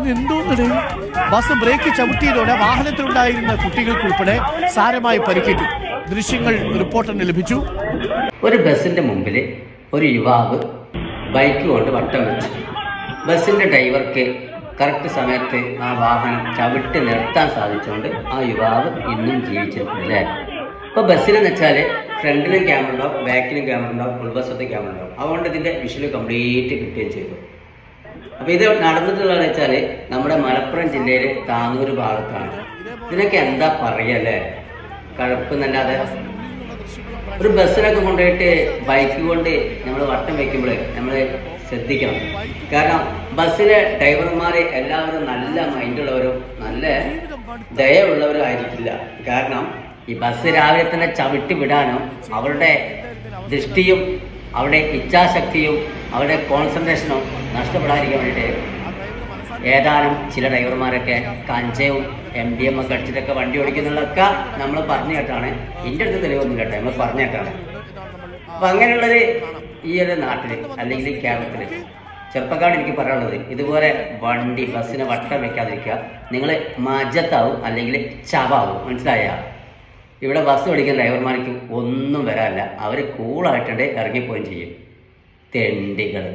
ഇതിനെന്തോന്നടേ? Bus break ചവിട്ടിയതോടെ വാഹനത്തിലുണ്ടായിരുന്ന കുട്ടികൾക്കുൾപ്പെടെ സാരമായി പരിക്കേറ്റു. ദൃശ്യങ്ങൾ റിപ്പോർട്ടറിന് ലഭിച്ചു. ഒരു ബസിന്റെ മുമ്പിൽ ഒരു യുവാവ് ബൈക്ക് കൊണ്ട് വട്ടം വെച്ചു. ബസിന്റെ ഡ്രൈവർക്ക് കറക്റ്റ് സമയത്ത് ആ വാഹനം ചവിട്ടി നിർത്താൻ സാധിച്ചുകൊണ്ട് ആ യുവാവ് ഇന്നും ജീവിച്ചിരിക്കുന്നില്ലേ. ഇപ്പോൾ ബസ്സിലെന്ന് വെച്ചാൽ ഫ്രണ്ടിലും ക്യാമറ ഉണ്ടാവും, ബാക്കിലും ക്യാമറ ഉണ്ടാവും, ഉൾവശത്തും ക്യാമറ ഉണ്ടാവും. അതുകൊണ്ട് ഇതിൻ്റെ വിഷ്വൽ കംപ്ലീറ്റ് കിട്ടുകയും ചെയ്തു. അപ്പോൾ ഇത് നടന്നിട്ടുള്ളതെന്ന് വെച്ചാൽ നമ്മുടെ മലപ്പുറം ജില്ലയിൽ താനൂർ ഭാഗത്താണ്. ഇതിനൊക്കെ എന്താ പറയല്ലേ, കഴപ്പെന്നല്ലാതെ. ഒരു ബസ്സിലൊക്കെ കൊണ്ടുപോയിട്ട് ബൈക്ക് കൊണ്ട് നമ്മൾ വട്ടം വയ്ക്കുമ്പോൾ നമ്മൾ ശ്രദ്ധിക്കണം. കാരണം ബസ്സിലെ ഡ്രൈവർമാർ എല്ലാവരും നല്ല മൈൻഡുള്ളവരും നല്ല ദയവുള്ളവരും ആയിരിക്കില്ല. കാരണം ഈ ബസ് രാവിലെ തന്നെ ചവിട്ടി വിടാനും അവരുടെ ദൃഷ്ടിയും അവരുടെ ഇച്ഛാശക്തിയും അവരുടെ കോൺസെൻട്രേഷനും നഷ്ടപ്പെടാതിരിക്കാൻ വേണ്ടിയിട്ട് ഏതാനും ചില ഡ്രൈവർമാരൊക്കെ കഞ്ചയും MDM ഒക്കെ അടിച്ചിട്ടൊക്കെ വണ്ടി ഓടിക്കുന്നുള്ളതൊക്കെ നമ്മൾ പറഞ്ഞു കേട്ടാണ്. എൻ്റെ അടുത്ത് തെളിവൊന്നും കേട്ടോ, നമ്മൾ പറഞ്ഞു കേട്ടാണ്. അപ്പം അങ്ങനെയുള്ളൊരു ഈ ഒരു നാട്ടിൽ അല്ലെങ്കിൽ കേരളത്തിൽ ചെറുപ്പക്കാട് എനിക്ക് പറയാനുള്ളത്, ഇതുപോലെ വണ്ടി ബസ്സിനെ വട്ടം വെക്കാതിരിക്കുക. നിങ്ങൾ മജത്താവും അല്ലെങ്കിൽ ചവാവും, മനസ്സിലായ? ഇവിടെ ബസ് ഓടിക്കുന്ന ഡ്രൈവർമാർക്ക് ഒന്നും വരാനില്ല. അവർ കൂളായിട്ടുണ്ട് ഇറങ്ങിപ്പോവുകയും ചെയ്യും. തെണ്ടികൾ.